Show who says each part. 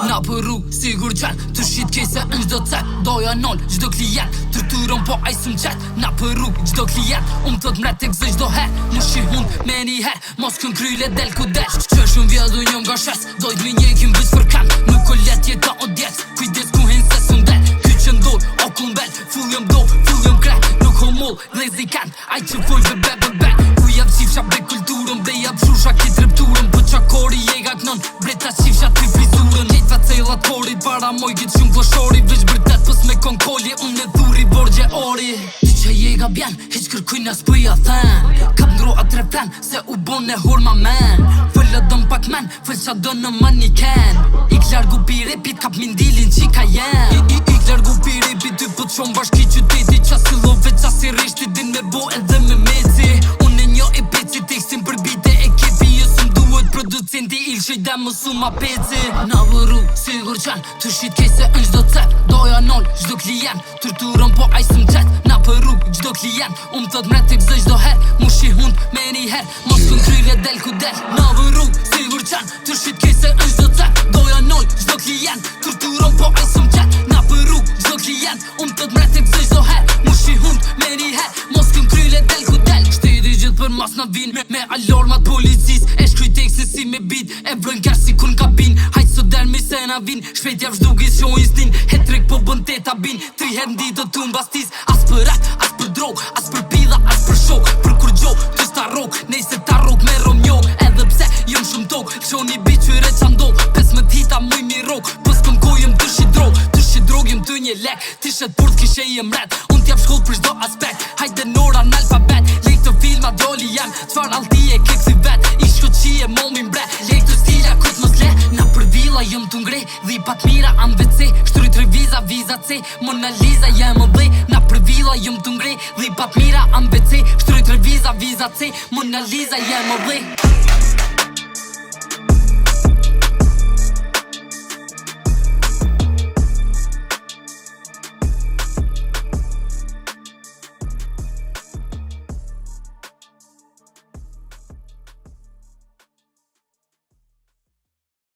Speaker 1: Na për rrug, sigur gjen, të shqit kese në gjdo cet. Doja nol, gjdo klient, të turon po aj së mqet. Na për rrug, gjdo klient, thot mret të gzë gjdo her. Më shi hund me një her, mos kën kryle del ku del. Që shumë vjedu njëm nga shes, dojt me njekim vës për kam. Nuk o let jeta o djet, kujdes ku hin se së ndel. Ky që ndor, o ku mbel, full jëm do, full jëm kre. Nuk o moll, dhe zikant, aj që full vë bebel. Ku jam qifsha bre kulturën, dhe jam shusha kit repturën. Po qakori jega knon, breta qifsha tri frizurën. Celat korit para moj gjithë shumë kloshori. Veç bërtet pës me konkolje, unë e dhuri borgje ori. Ty që jega bjen, hiq kërkuj në s'pëja then. Kap ndro atë refren, se u bon e hor ma men. Fëllë dëm pak men, fëllë qa dën në mani ken. Ik largu pi repit, kap mindilin qika jen. Ik largu pi repit, ty pët shumë bashki qyteti. Qasi love, qasi rishti, din me bo edhe me meci. Unë e njo e peci, tekstin për bite e kepi. Jësëm duhet producenti, il që i dem më su ma peci. Na vëru, sigur qen, të shqit kese në gjdo cep. Doja nol, gjdo klient, tërturon po aj së mqet. Na për rrug, gjdo klient, thot mret të gzë gjdo her. Mu shi hund me një her, mos kën kryle del ku del. Na vëru, sigur qen, të shqit kese në gjdo cep. Doja nol, gjdo klient, tërturon po aj së mqet. Na për rrug, gjdo klient, thot mret të gzë gjdo her. Mu shi hund me një her, mos kën kryle del ku del. Shteti gjithë për mas na vin, me alarmat policis. E shkryj teksin si me bit, e vrën kërë si kun kabin. Hajt së dermi se na vin, shpejt jav shdugis shojnë stin. Hetrek po bën teta bin, 3 her ndi do t'un bastis. As për rak, as për drog, as për pidha, as për shok. Për kur gjo, ty s'ta rok, nej se ta rok me romjo. Edhe pse, jëm shumë tok, shoni biqyre qa ndog. 15 hita muj mi rok, pës këm kojëm të shi drog jëm të një lek. Ti shet purt kishe jem ret, unë t'jap shkoll për shdo aspekt. Hajde nora n'alfabet, lejk të filma djoli jem. Qfar alti e keksi vet, i shko qie momin bre. Lejk të stila kujt mos le, na për vila jëm të ngrej. Dhipat mira am VC, shtryt reviza, viza C. Mona Lisa jem o dhej, na për vila jëm të ngrej. Dhipat mira am VC, shtryt reviza, viza C. Mona Lisa jem o dhej.